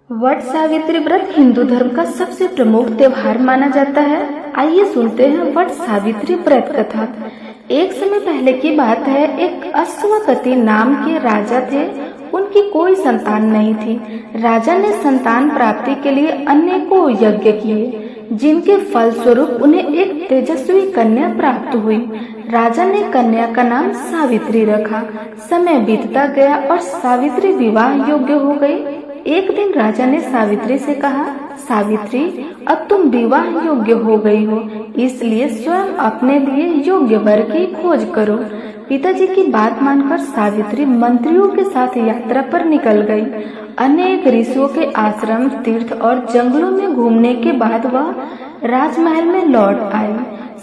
वट सावित्री व्रत हिंदू धर्म का सबसे प्रमुख त्योहार माना जाता है। आइए सुनते हैं वट सावित्री व्रत कथा। एक समय पहले की बात है, एक अश्वपति नाम के राजा थे। उनकी कोई संतान नहीं थी। राजा ने संतान प्राप्ति के लिए अनेकों यज्ञ किए, जिनके फलस्वरूप उन्हें एक तेजस्वी कन्या प्राप्त हुई। राजा ने कन्या का नाम सावित्री रखा। समय बीतता गया और सावित्री विवाह योग्य हो गई। एक दिन राजा ने सावित्री से कहा, सावित्री, अब तुम विवाह योग्य हो गई हो, इसलिए स्वयं अपने लिए योग्य वर की खोज करो। पिताजी की बात मानकर सावित्री मंत्रियों के साथ यात्रा पर निकल गई। अनेक ऋषियों के आश्रम, तीर्थ और जंगलों में घूमने के बाद वह राजमहल में लौट आई।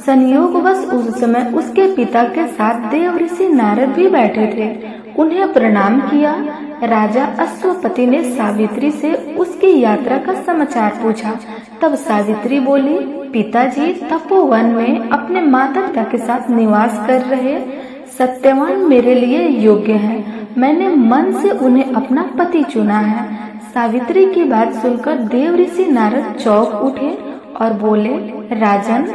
संयोगवश उस समय उसके पिता के साथ देव ऋषि नारद भी बैठे थे। उन्हें प्रणाम किया। राजा अश्वपति ने सावित्री से उसकी यात्रा का समाचार पूछा। तब सावित्री बोली, पिताजी तपोवन में अपने माता पिता के साथ निवास कर रहे सत्यवान मेरे लिए योग्य है। मैंने मन से उन्हें अपना पति चुना है। सावित्री की बात सुनकर देव ऋषि नारद चौंक उठे और बोले, राजन,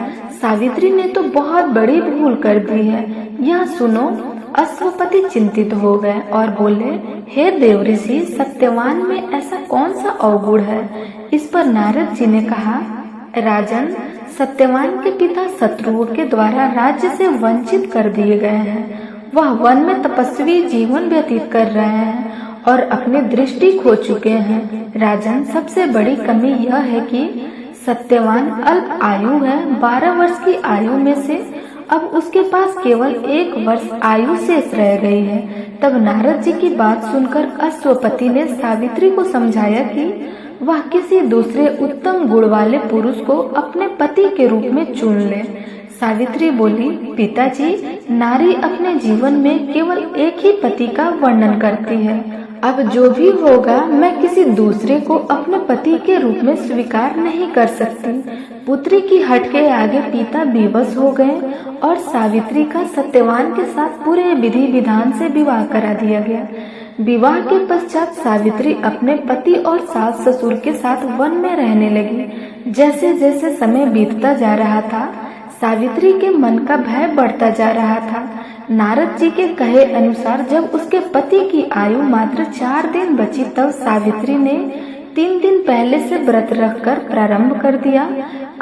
सावित्री ने तो बहुत बड़ी भूल कर दी है। यह सुनो। अश्वपति चिंतित हो गए और बोले, हे देव ऋषि, सत्यवान में ऐसा कौन सा अवगुण है? इस पर नारद जी ने कहा, राजन, सत्यवान के पिता शत्रुओं के द्वारा राज्य से वंचित कर दिए गए हैं। वह वन में तपस्वी जीवन व्यतीत कर रहे हैं और अपनी दृष्टि खो चुके हैं। राजन, सबसे बड़ी कमी यह है कि सत्यवान अल्प आयु है। 12 वर्ष की आयु में से अब उसके पास केवल 1 वर्ष आयु शेष रह गई है। तब नारद जी की बात सुनकर अश्वपति ने सावित्री को समझाया कि वह किसी दूसरे उत्तम गुण वाले पुरुष को अपने पति के रूप में चुन ले। सावित्री बोली, पिताजी, नारी अपने जीवन में केवल एक ही पति का वर्णन करती है। अब जो भी होगा, मैं किसी दूसरे को अपने पति के रूप में स्वीकार नहीं कर सकती। पुत्री की हट के आगे पिता विवश हो गए और सावित्री का सत्यवान के साथ पूरे विधि विधान से विवाह करा दिया गया। विवाह के पश्चात सावित्री अपने पति और सास ससुर के साथ वन में रहने लगी। जैसे जैसे समय बीतता जा रहा था, सावित्री के मन का भय बढ़ता जा रहा था। नारद जी के कहे अनुसार जब उसके पति की आयु मात्र 4 दिन बची, तब सावित्री ने 3 दिन पहले से व्रत रखकर प्रारंभ कर दिया।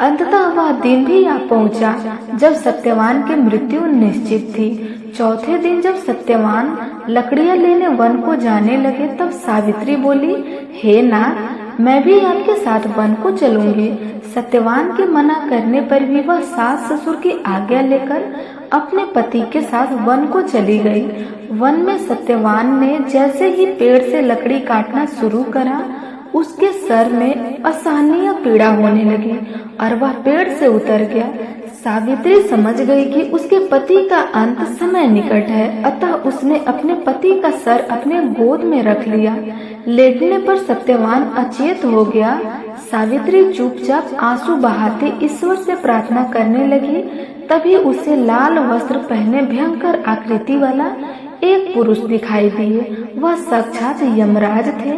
अंततः वह दिन भी आ पहुंचा जब सत्यवान की मृत्यु निश्चित थी। चौथे दिन जब सत्यवान लकड़ियां लेने वन को जाने लगे, तब सावित्री बोली, हे नाथ, मैं भी आपके साथ वन को चलूंगी। सत्यवान के मना करने पर भी वह सास ससुर की आज्ञा लेकर अपने पति के साथ वन को चली गई। वन में सत्यवान ने जैसे ही पेड़ से लकड़ी काटना शुरू करा, उसके सर में असहनीय पीड़ा होने लगी और वह पेड़ से उतर गया। सावित्री समझ गई कि उसके पति का अंत समय निकट है, अतः उसने अपने पति का सर अपने गोद में रख लिया। लेटने पर सत्यवान अचेत हो गया। सावित्री चुपचाप आंसू बहाते ईश्वर से प्रार्थना करने लगी। तभी उसे लाल वस्त्र पहने भयंकर आकृति वाला एक पुरुष दिखाई दिए। वह साक्षात यमराज थे।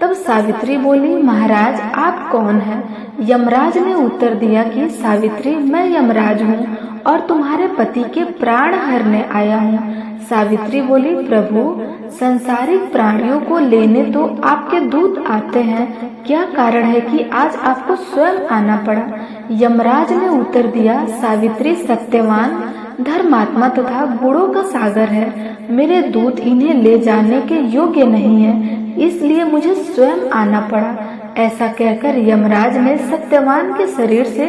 तब सावित्री बोली, महाराज, आप कौन हैं? यमराज ने उत्तर दिया कि सावित्री, मैं यमराज हूँ और तुम्हारे पति के प्राण हरने आया हूँ। सावित्री बोली, प्रभु, संसारिक प्राणियों को लेने तो आपके दूत आते हैं, क्या कारण है कि आज आपको स्वयं आना पड़ा? यमराज ने उत्तर दिया, सावित्री, सत्यवान धर्मात्मा तथा गुणों का सागर है। मेरे दूत इन्हें ले जाने के योग्य नहीं है, इसलिए मुझे स्वयं आना पड़ा। ऐसा कहकर यमराज ने सत्यवान के शरीर से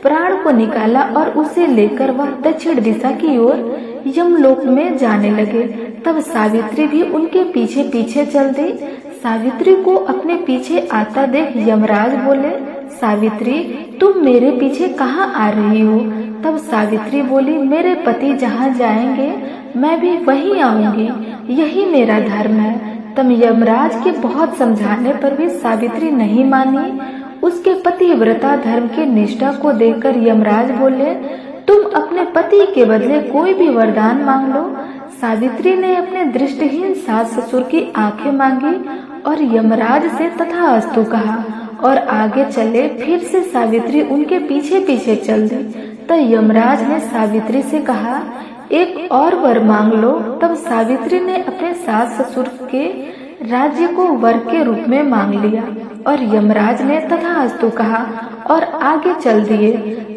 प्राण को निकाला और उसे लेकर वह दक्षिण दिशा की ओर यमलोक में जाने लगे। तब सावित्री भी उनके पीछे पीछे चल दी। सावित्री को अपने पीछे आता देख यमराज बोले, सावित्री, तुम मेरे पीछे कहाँ आ रही हो? तब सावित्री बोली, मेरे पति जहाँ जाएंगे मैं भी वहीं आऊंगी, यही मेरा धर्म है। तब यमराज के बहुत समझाने पर भी सावित्री नहीं मानी। उसके पतिव्रता धर्म की निष्ठा को देखकर यमराज बोले, तुम अपने पति के बदले कोई भी वरदान मांग लो। सावित्री ने अपने दृष्टिहीन सास ससुर की आंखें मांगी और यमराज से तथास्तु कहा और आगे चले। फिर से सावित्री उनके पीछे पीछे चल दी। तब यमराज ने सावित्री से कहा, एक और वर मांग लो। तब सावित्री ने अपने सास ससुर के राज्य को वर के रूप में मांग लिया और यमराज ने तथास्तु कहा और आगे चल दिए।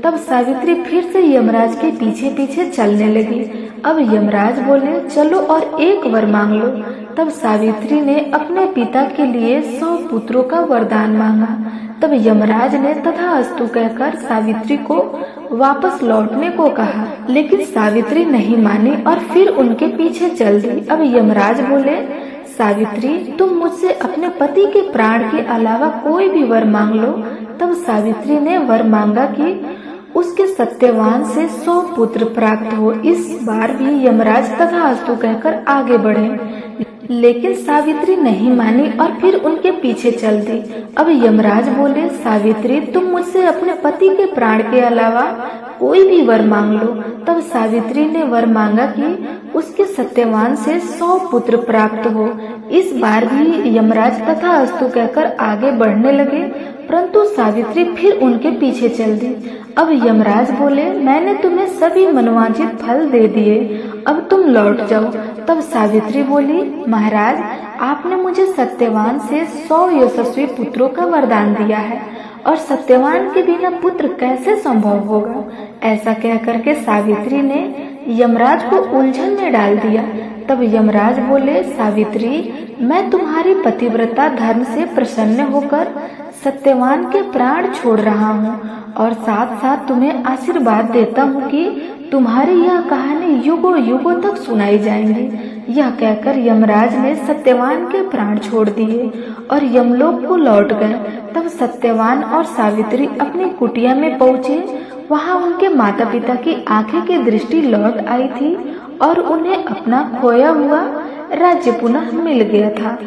तब सावित्री फिर से यमराज के पीछे पीछे चलने लगी। अब यमराज बोले, चलो और एक वर मांग लो। तब सावित्री ने अपने पिता के लिए 100 पुत्रों का वरदान मांगा। तब यमराज ने तथास्तु कहकर सावित्री को वापस लौटने को कहा, लेकिन सावित्री नहीं मानी और फिर उनके पीछे चल दी। अब यमराज बोले, सावित्री, तुम मुझसे अपने पति के प्राण के अलावा कोई भी वर मांग लो। तब सावित्री ने वर मांगा कि उसके सत्यवान से 100 पुत्र प्राप्त हो। इस बार भी यमराज तथास्तु कहकर आगे बढ़े, लेकिन सावित्री नहीं मानी और फिर उनके पीछे चल दी। अब यमराज बोले, सावित्री, तुम मुझसे अपने पति के प्राण के अलावा कोई भी वर मांग लो। तब सावित्री ने वर मांगा कि उसके सत्यवान से 100 पुत्र प्राप्त हो। इस बार भी यमराज तथास्तु कहकर आगे बढ़ने लगे, परंतु सावित्री फिर उनके पीछे चल दी। अब यमराज बोले, मैंने तुम्हें सभी मनवांछित फल दे दिए, अब तुम लौट जाओ। तब सावित्री बोली, महाराज, आपने मुझे सत्यवान से 100 यशस्वी पुत्रों का वरदान दिया है और सत्यवान के बिना पुत्र कैसे संभव होगा। ऐसा कहकर के सावित्री ने यमराज को उलझन में डाल दिया। तब यमराज बोले, सावित्री, मैं तुम्हारी पतिव्रता धर्म से प्रसन्न होकर सत्यवान के प्राण छोड़ रहा हूँ और साथ साथ तुम्हें आशीर्वाद देता हूँ कि तुम्हारी यह कहानी युगों युगों तक सुनाई जाएंगी। यह कहकर यमराज ने सत्यवान के प्राण छोड़ दिए और यमलोक को लौट गए। तब सत्यवान और सावित्री अपनी कुटिया में पहुँचे। वहाँ उनके माता पिता की आंखें की दृष्टि लौट आई थी और उन्हें अपना खोया हुआ राज्य पुनः मिल गया था।